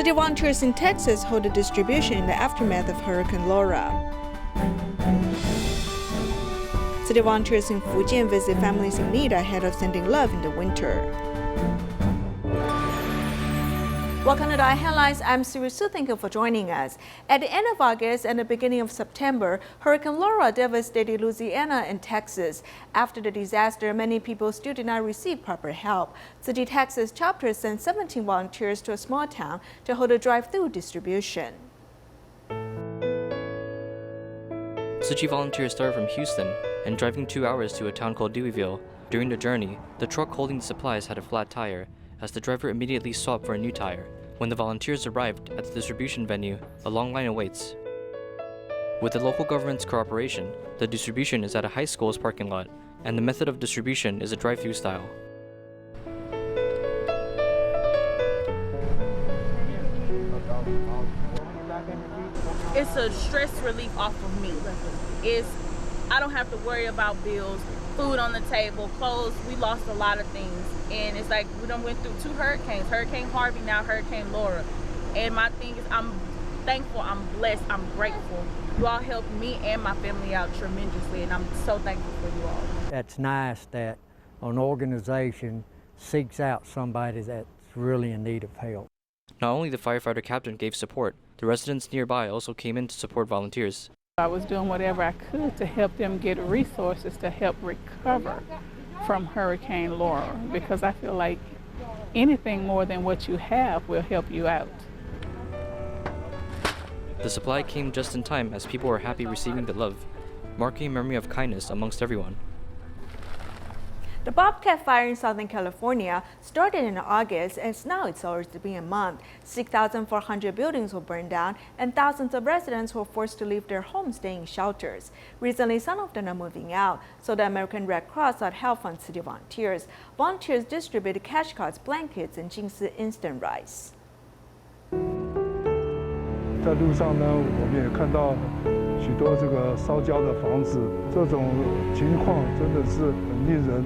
City volunteers in Texas hold a distribution in the aftermath of Hurricane Laura. City volunteers in Fujian visit families in need ahead of sending love in the winter. Welcome to DaAi Headlines. I'm Siri Su. Thank you for joining us. At the end of August and the beginning of September, Hurricane Laura devastated Louisiana and Texas. After the disaster, many people still did not receive proper help. Tzu Chi Texas Chapter sent 17 volunteers to a small town to hold a drive-through distribution. Tzu Chi volunteers started from Houston and driving 2 hours to a town called Louisville. During the journey, the truck holding the supplies had a flat tire, as the driver immediately swapped for a new tire. When the volunteers arrived at the distribution venue, a long line awaits. With the local government's cooperation, the distribution is at a high school's parking lot, and the method of distribution is a drive-through style. It's a stress relief off of me. I don't have to worry about bills, food on the table, clothes. We lost a lot of things, and it's like we done went through 2 hurricanes, Hurricane Harvey, now Hurricane Laura. And my thing is, I'm thankful, I'm blessed, I'm grateful. You all helped me and my family out tremendously, and I'm so thankful for you all. That's nice that an organization seeks out somebody that's really in need of help. Not only the firefighter captain gave support, the residents nearby also came in to support volunteers. I was doing whatever I could to help them get resources to help recover from Hurricane Laura, because I feel like anything more than what you have will help you out. The supply came just in time as people were happy receiving the love, marking a memory of kindness amongst everyone. The Bobcat Fire in Southern California started in August, and now it's already been a month. 6,400 buildings were burned down, and thousands of residents were forced to leave their homes, staying in shelters. Recently, some of them are moving out, so the American Red Cross sought help from city volunteers. Volunteers distributed cash cards, blankets, and Jing Si instant rice. 在路上呢，我们也看到许多这个烧焦的房子，这种情况真的是很令人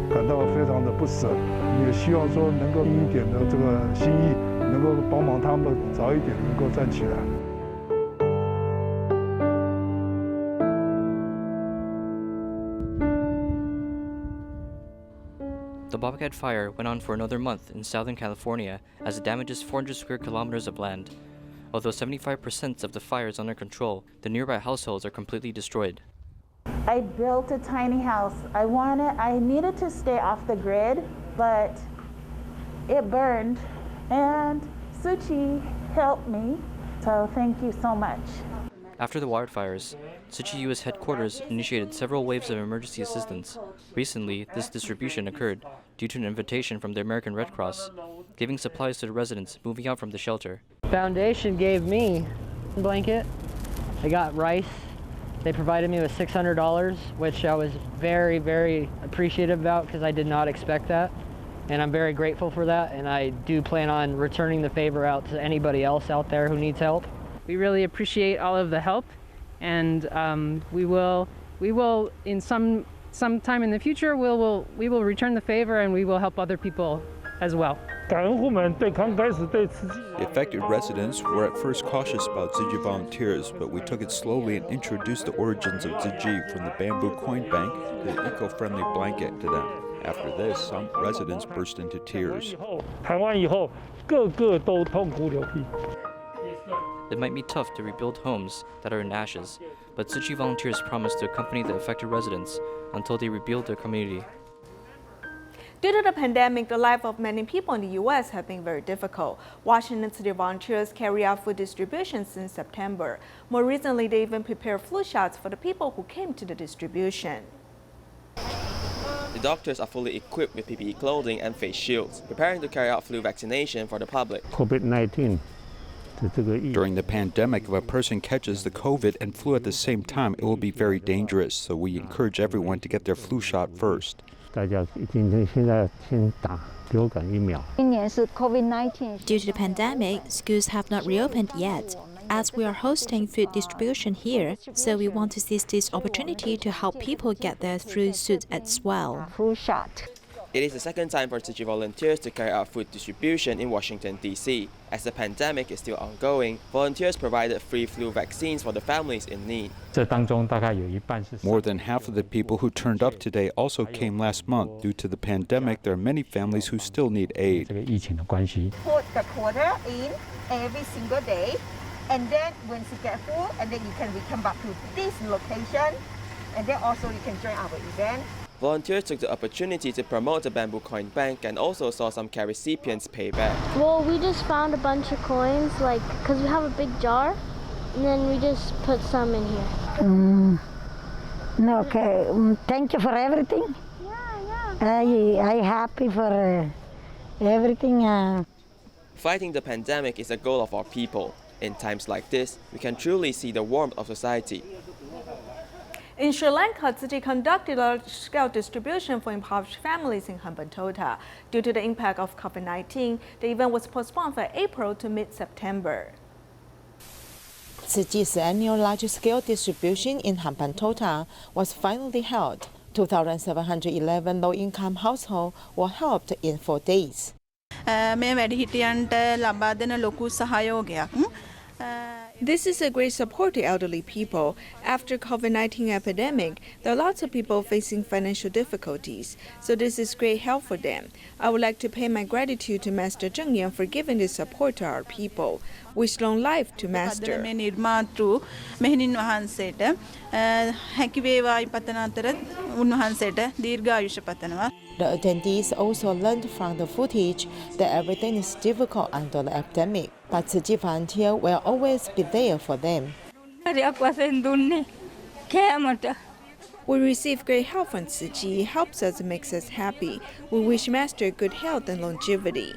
感到非常的不舍。也希望说能够尽一点的这个心意，能够帮忙他们早一点能够站起来。 The Bobcat Fire went on for another month in Southern California as it damages 400 square kilometers of land. Although 75% of the fire is under control, the nearby households are completely destroyed. I built a tiny house. I needed to stay off the grid, but it burned, and Tzu Chi helped me, so thank you so much. After the wildfires, Tzu Chi U.S. headquarters initiated several waves of emergency assistance. Recently, this distribution occurred due to an invitation from the American Red Cross, giving supplies to the residents moving out from the shelter. Foundation gave me a blanket. I got rice. They provided me with $600, which I was very, very appreciative about because I did not expect that. And I'm very grateful for that, and I do plan on returning the favor out to anybody else out there who needs help. We really appreciate all of the help, and we will in some time in the future we will return the favor, and we will help other people as well. The affected residents were at first cautious about Tzu Chi volunteers, but we took it slowly and introduced the origins of Tzu Chi from the bamboo coin bank to the eco-friendly blanket to them. After this, some residents burst into tears. It might be tough to rebuild homes that are in ashes, but Tzu Chi volunteers promise to accompany the affected residents until they rebuild their community. Due to the pandemic, the life of many people in the U.S. have been very difficult. Washington City volunteers carry out food distribution since September. More recently, they even prepared flu shots for the people who came to the distribution. The doctors are fully equipped with PPE clothing and face shields, preparing to carry out flu vaccination for the public. COVID-19. During the pandemic, if a person catches the COVID and flu at the same time, it will be very dangerous, so we encourage everyone to get their flu shot first. Due to the pandemic, schools have not reopened yet. As we are hosting food distribution here, so we want to seize this opportunity to help people get their flu shot as well. It is the second time for Tzu Chi volunteers to carry out food distribution in Washington, D.C. As the pandemic is still ongoing, volunteers provided free flu vaccines for the families in need. More than half of the people who turned up today also came last month. Due to the pandemic, there are many families who still need aid. Put the quarter in every single day, and then once you get full, and then you can return back to this location, and then also you can join our event. Volunteers took the opportunity to promote the Bamboo Coin Bank and also saw some care recipients pay back. Well, we just found a bunch of coins, because we have a big jar, and then we just put some in here. Okay, thank you for everything. Yeah. I happy for everything. Fighting the pandemic is the goal of our people. In times like this, we can truly see the warmth of society. In Sri Lanka, Tzu Chi conducted a large-scale distribution for impoverished families in Hambantota. Due to the impact of COVID-19, the event was postponed from April to mid-September. Tzu Chi's annual large-scale distribution in Hambantota was finally held. 2,711 low-income households were helped in 4 days. This is a great support to elderly people. After COVID-19 epidemic, there are lots of people facing financial difficulties, so this is great help for them. I would like to pay my gratitude to Master Zheng Yan for giving this support to our people. Wish long life to Master. The attendees also learned from the footage that everything is difficult under the epidemic, but Tzu Chi volunteers will always be there for them. We receive great help from Tzu Chi. It helps us and makes us happy. We wish Master good health and longevity.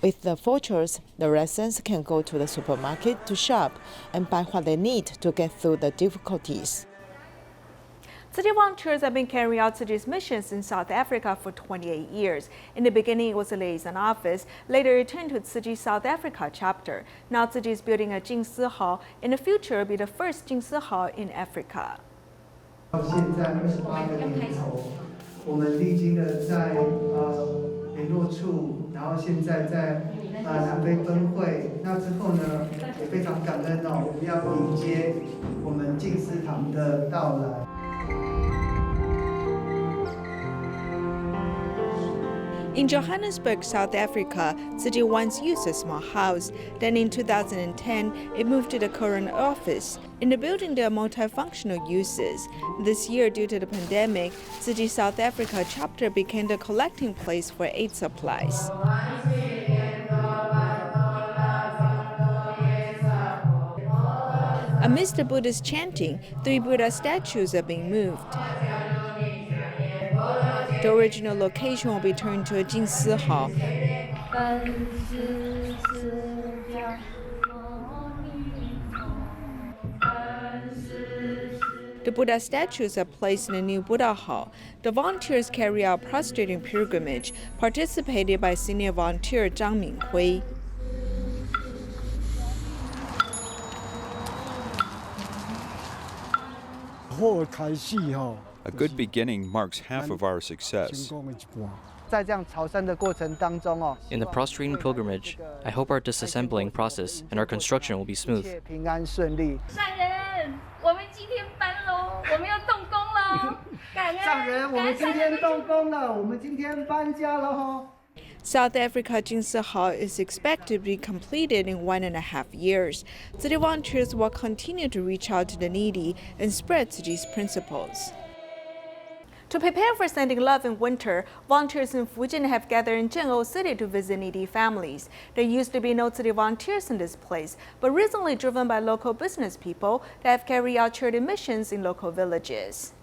With the vouchers, the residents can go to the supermarket to shop and buy what they need to get through the difficulties. Tzu Chi volunteers have been carrying out Tzu Chi's missions in South Africa for 28 years. In the beginning, it was a liaison office. Later, it turned to Tzu Chi South Africa chapter. Now, Tzu Chi is building a Jing Si hall. In the future, it will be the first Jing Si hall in Africa. 联络处，然后现在在南非分会。那之后呢，也非常感恩哦，我们要迎接我们静思堂的到来。 In Johannesburg, South Africa, Tzu Chi once used a small house. Then in 2010, it moved to the current office. In the building, there are multifunctional uses. This year, due to the pandemic, Tzu Chi South Africa chapter became the collecting place for aid supplies. Amidst the Buddhist chanting, 3 Buddha statues are being moved. The original location will be turned to a Jing Si hall. The Buddha statues are placed in a new Buddha hall. The volunteers carry out prostrating pilgrimage, participated by senior volunteer Zhang Minghui. A good beginning marks half of our success. In the prostrating pilgrimage, I hope our disassembling process and our construction will be smooth. South Africa Jing Si Hall is expected to be completed in 1.5 years. Tzu Chi volunteers will continue to reach out to the needy and spread Tzu Chi's principles. To prepare for sending love in winter, volunteers in Fujian have gathered in Zhengou City to visit needy families. There used to be no Tzu Chi volunteers in this place, but recently driven by local business people that have carried out charity missions in local villages.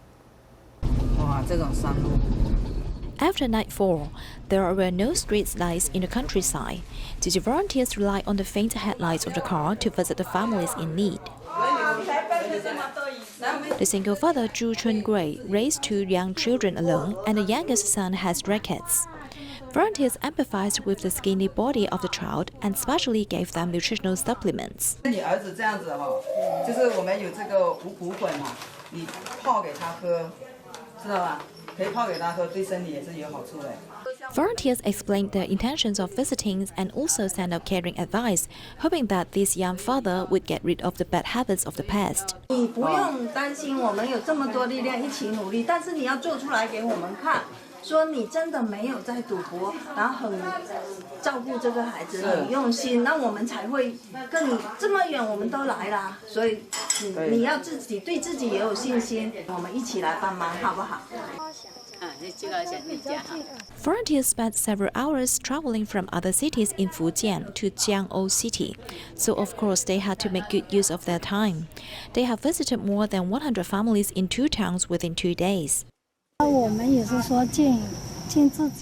After nightfall, there were no street lights in the countryside. Tzu Chi volunteers rely on the faint headlights of the car to visit the families in need. The single father, Zhu Chun Gui, raised 2 young children alone, and the youngest son has rackets. Volunteers empathized with the skinny body of the child and specially gave them nutritional supplements. 你儿子这样子哈，就是我们有这个五谷粉哈，你泡给他喝，知道吧？可以泡给他喝，对身体也是有好处的。 Volunteers explained their intentions of visiting and also sent out caring advice, hoping that this young father would get rid of the bad habits of the past. 你不用担心，我们有这么多力量一起努力，但是你要做出来给我们看，说你真的没有在赌博，然后很照顾这个孩子，很用心，那我们才会跟你这么远，我们都来啦。所以你要自己对自己也有信心，我们一起来帮忙，好不好？ Volunteers spent several hours traveling from other cities in Fujian to Jiang'ou City, so of course they had to make good use of their time. They have visited more than 100 families in 2 towns within 2 days.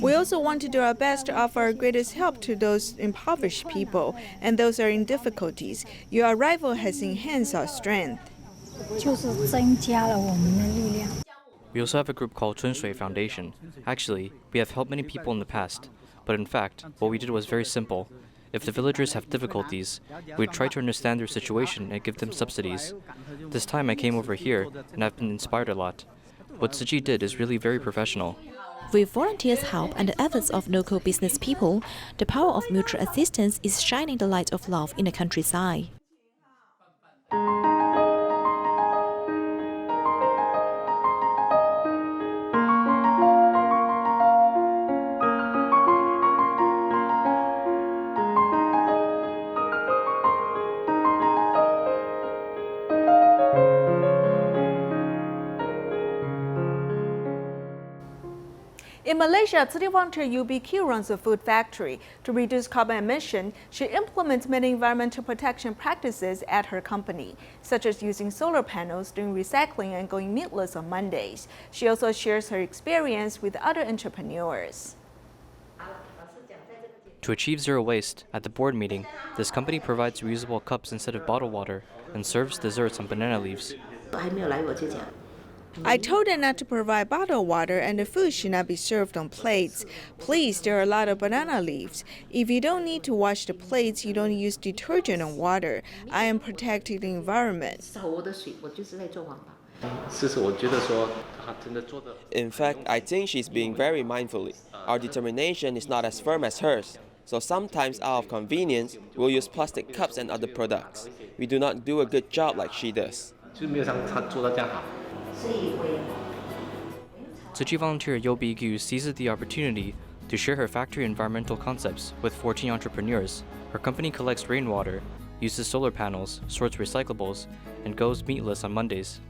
We also want to do our best to offer our greatest help to those impoverished people and those who are in difficulties. Your arrival has enhanced our strength. We also have a group called Chun Shui Foundation. Actually, we have helped many people in the past, but in fact, what we did was very simple. If the villagers have difficulties, we try to understand their situation and give them subsidies. This time I came over here and I've been inspired a lot. What Tzu Chi did is really very professional. With volunteers' help and the efforts of local business people, the power of mutual assistance is shining the light of love in the countryside. In Malaysia, city volunteer UBQ runs a food factory. To reduce carbon emission, she implements many environmental protection practices at her company, such as using solar panels, doing recycling, and going meatless on Mondays. She also shares her experience with other entrepreneurs. To achieve zero waste, at the board meeting, this company provides reusable cups instead of bottled water and serves desserts on banana leaves. I told them not to provide bottled water and the food should not be served on plates. Please, there are a lot of banana leaves. If you don't need to wash the plates, you don't use detergent and water. I am protecting the environment. In fact, I think she's being very mindfully. Our determination is not as firm as hers. So sometimes out of convenience, we'll use plastic cups and other products. We do not do a good job like she does. Tzu Chi volunteer Yo Bi-gu seizes the opportunity to share her factory environmental concepts with 14 entrepreneurs. Her company collects rainwater, uses solar panels, sorts recyclables, and goes meatless on Mondays.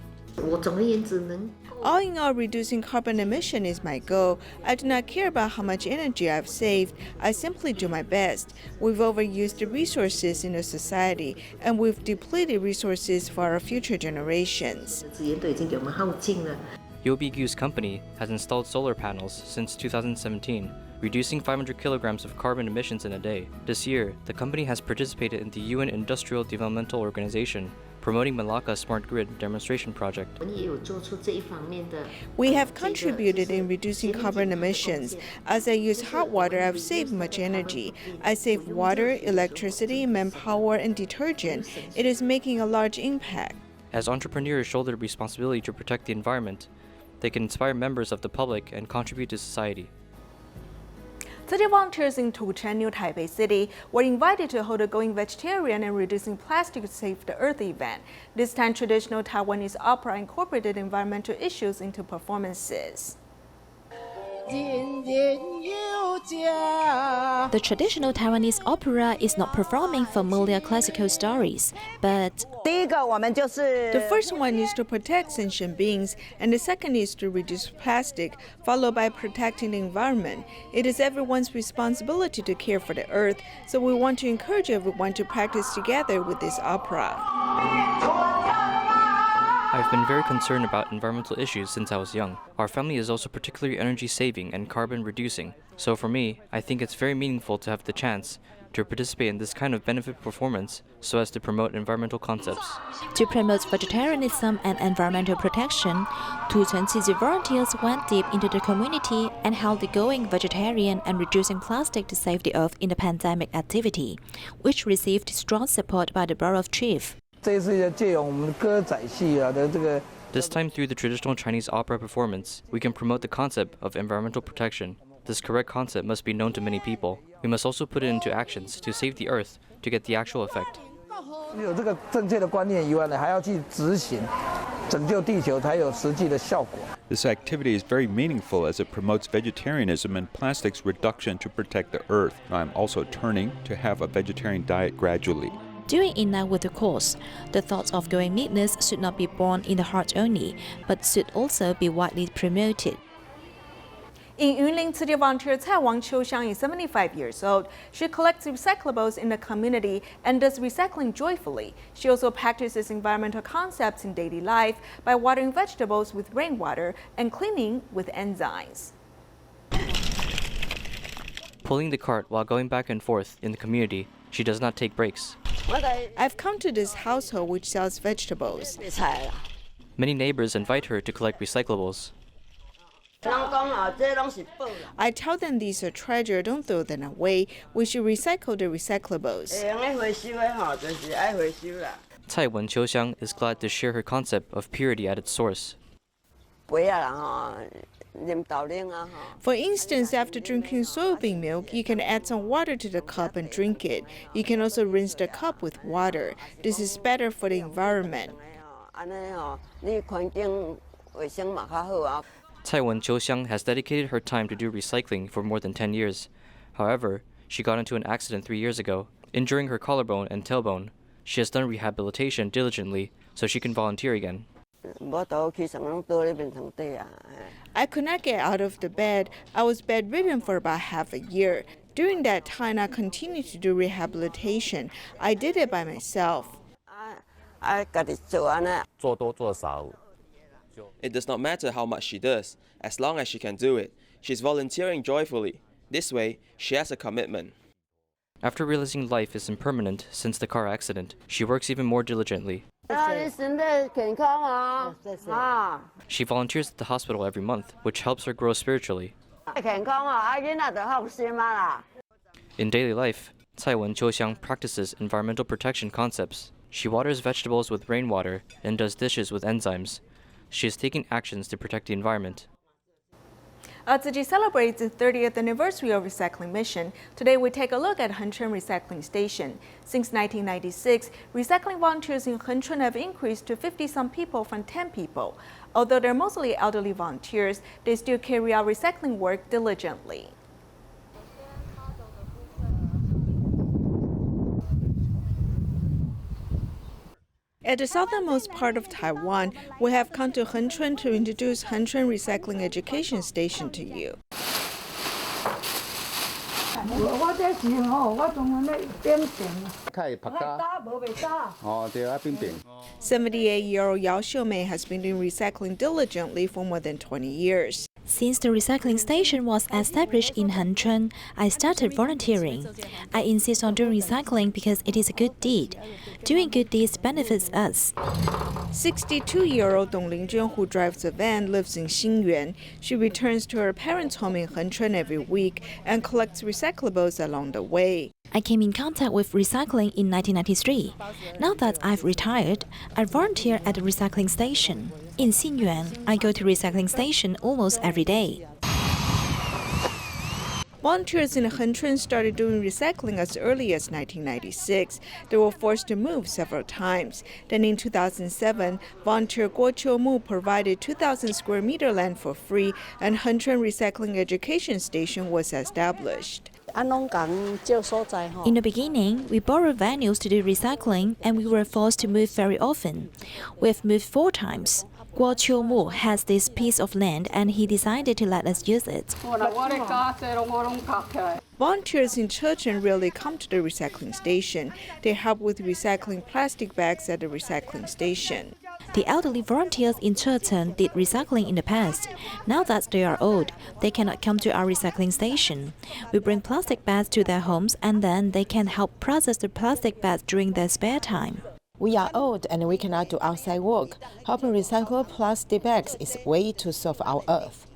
All in all, reducing carbon emission is my goal. I do not care about how much energy I've saved. I simply do my best. We've overused the resources in the society, and we've depleted resources for our future generations. Yo Bi-gu's company has installed solar panels since 2017, reducing 500 kilograms of carbon emissions in a day. This year, the company has participated in the UN Industrial Developmental Organization, promoting Malacca's Smart Grid demonstration project. We have contributed in reducing carbon emissions. As I use hot water, I've saved much energy. I save water, electricity, manpower, and detergent. It is making a large impact. As entrepreneurs shoulder the responsibility to protect the environment, they can inspire members of the public and contribute to society. City volunteers in Fujian, New Taipei City, were invited to hold a Going Vegetarian and Reducing Plastic to Save the Earth event. This time, traditional Taiwanese opera incorporated environmental issues into performances. The traditional Taiwanese opera is not performing familiar classical stories, but the first one is to protect sentient beings, and the second is to reduce plastic, followed by protecting the environment. It is everyone's responsibility to care for the earth, so we want to encourage everyone to practice together with this opera. I've been very concerned about environmental issues since I was young. Our family is also particularly energy saving and carbon reducing. So for me, I think it's very meaningful to have the chance to participate in this kind of benefit performance so as to promote environmental concepts. To promote vegetarianism and environmental protection, 2,000 volunteers went deep into the community and held the Going Vegetarian and Reducing Plastic to Save the Earth in the Pandemic activity, which received strong support by the borough chief. This time, through the traditional Chinese opera performance, we can promote the concept of environmental protection. This correct concept must be known to many people. We must also put it into actions to save the earth to get the actual effect. This activity is very meaningful as it promotes vegetarianism and plastics reduction to protect the earth. I'm also turning to have a vegetarian diet gradually. Doing in line with the cause, the thought of going meatless should not be born in the heart only, but should also be widely promoted. In Yunlin, city volunteer Cai Qiuxiang is 75 years old. She collects recyclables in the community and does recycling joyfully. She also practices environmental concepts in daily life by watering vegetables with rainwater and cleaning with enzymes. Pulling the cart while going back and forth in the community, she does not take breaks. I've come to this household which sells vegetables. Many neighbors invite her to collect recyclables. I tell them these are treasure, don't throw them away. We should recycle the recyclables. Cai Qiuxiang is glad to share her concept of purity at its source. For instance, after drinking soybean milk, you can add some water to the cup and drink it. You can also rinse the cup with water. This is better for the environment. Cai Qiuxiang has dedicated her time to do recycling for more than 10 years. However, she got into an accident 3 years ago, injuring her collarbone and tailbone. She has done rehabilitation diligently so she can volunteer again. I could not get out of the bed. I was bedridden for about half a year. During that time, I continued to do rehabilitation. I did it by myself. It does not matter how much she does, as long as she can do it. She's volunteering joyfully. This way, she has a commitment. After realizing life is impermanent since the car accident, she works even more diligently. She volunteers at the hospital every month, which helps her grow spiritually. In daily life, Cai Qiuxiang practices environmental protection concepts. She waters vegetables with rainwater and does dishes with enzymes. She is taking actions to protect the environment. Tzu Chi celebrates the 30th anniversary of recycling mission. Today we take a look at Henchun Recycling Station. Since 1996, recycling volunteers in Henchun have increased to 50-some people from 10 people. Although they're mostly elderly volunteers, they still carry out recycling work diligently. At the southernmost part of Taiwan, we have come to Henchun to introduce Henchun Recycling Education Station to you. 78-year-old Yao Xiumei has been doing recycling diligently for more than 20 years. Since the recycling station was established in Henchun, I started volunteering. I insist on doing recycling because it is a good deed. Doing good deeds benefits us. 62-year-old Dong Lingjun, who drives a van, lives in Xinyuan. She returns to her parents' home in Henchun every week and collects recyclables along the way. I came in contact with recycling in 1993. Now that I've retired, I volunteer at the recycling station. In Xinyuan, I go to recycling station almost every day. Volunteers in Henchun started doing recycling as early as 1996. They were forced to move several times. Then in 2007, volunteer Guo Qiumu provided 2,000 square meter land for free, and Henchun Recycling Education Station was established. In the beginning, we borrowed venues to do recycling and we were forced to move very often. We've moved 4 times. Guo Qiumu has this piece of land and he decided to let us use it. Volunteers in Fujian really come to the recycling station. They help with recycling plastic bags at the recycling station. The elderly volunteers in Fujian did recycling in the past. Now that they are old, they cannot come to our recycling station. We bring plastic bags to their homes and then they can help process the plastic bags during their spare time. We are old and we cannot do outside work. Helping recycle plastic bags is a way to serve our earth.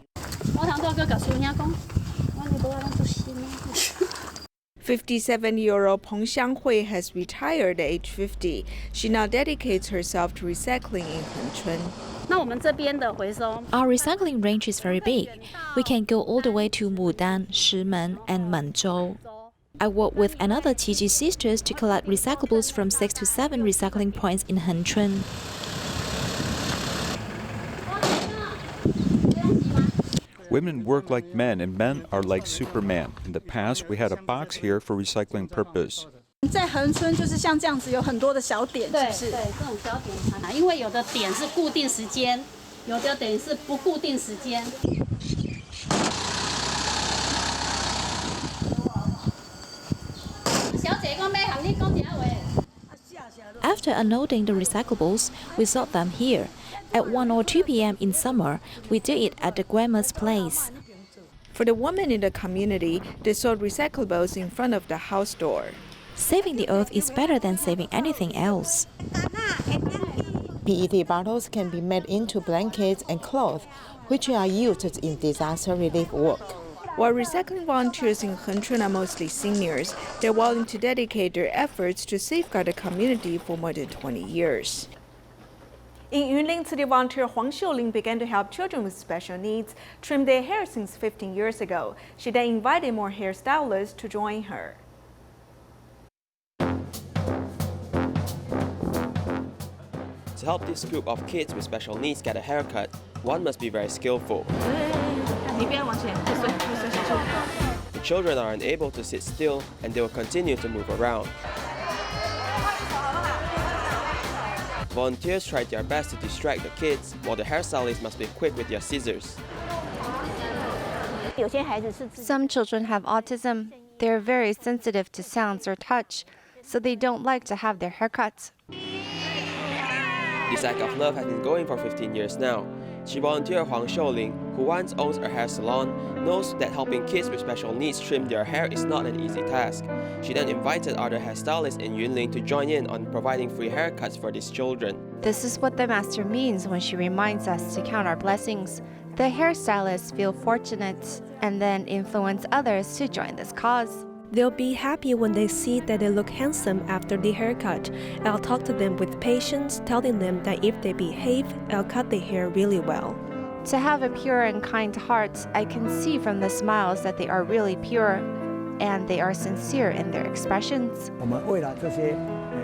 57-year-old Peng Xianghui has retired at age 50. She now dedicates herself to recycling in Henchun. Our recycling range is very big. We can go all the way to Mudan, Shimen, and Menzhou. I work with another Tzu Chi sisters to collect recyclables from 6 to 7 recycling points in Henchun. Women work like men and men are like Superman. In the past, we had a box here for recycling purpose. 在恒春就是像这样子，有很多的小点，是不是？对，这种小点餐，因为有的点是固定时间，有的点是不固定时间。 After unloading the recyclables, we sort them here. At 1 or 2 p.m. in summer, we do it at the grandma's place. For the women in the community, they sort recyclables in front of the house door. Saving the earth is better than saving anything else. PET bottles can be made into blankets and cloth, which are used in disaster relief work. While recycling volunteers in Henchun are mostly seniors, they're willing to dedicate their efforts to safeguard the community for more than 20 years. In Yunlin, city volunteer Huang Xiuling began to help children with special needs trim their hair since 15 years ago. She then invited more hairstylists to join her. To help this group of kids with special needs get a haircut, one must be very skillful. The children are unable to sit still and they will continue to move around. Volunteers try their best to distract the kids, while the hairstylists must be quick with their scissors. Some children have autism. They're very sensitive to sounds or touch, so they don't like to have their hair cut. This act of love has been going for 15 years now. She volunteer Huang Xiuling, who once owns a hair salon, knows that helping kids with special needs trim their hair is not an easy task. She then invited other hairstylists in Yunlin to join in on providing free haircuts for these children. This is what the master means when she reminds us to count our blessings. The hairstylists feel fortunate and then influence others to join this cause. They'll be happy when they see that they look handsome after the haircut. I'll talk to them with patience, telling them that if they behave, I'll cut their hair really well. To have a pure and kind heart, I can see from the smiles that they are really pure and they are sincere in their expressions.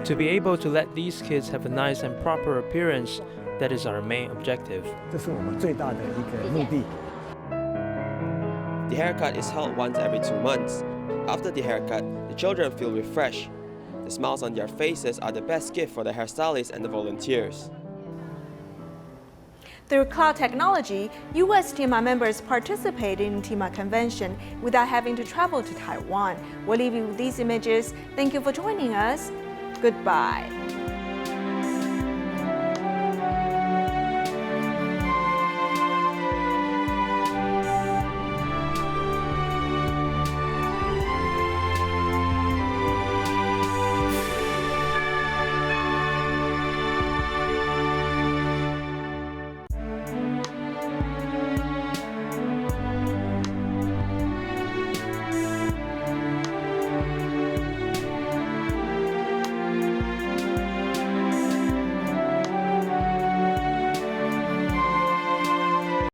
To be able to let these kids have a nice and proper appearance, that is our main objective. The haircut is held once every 2 months. After the haircut, the children feel refreshed. The smiles on their faces are the best gift for the hairstylists and the volunteers. Through cloud technology, U.S. TIMA members participated in TIMA convention without having to travel to Taiwan. We'll leave you with these images. Thank you for joining us. Goodbye.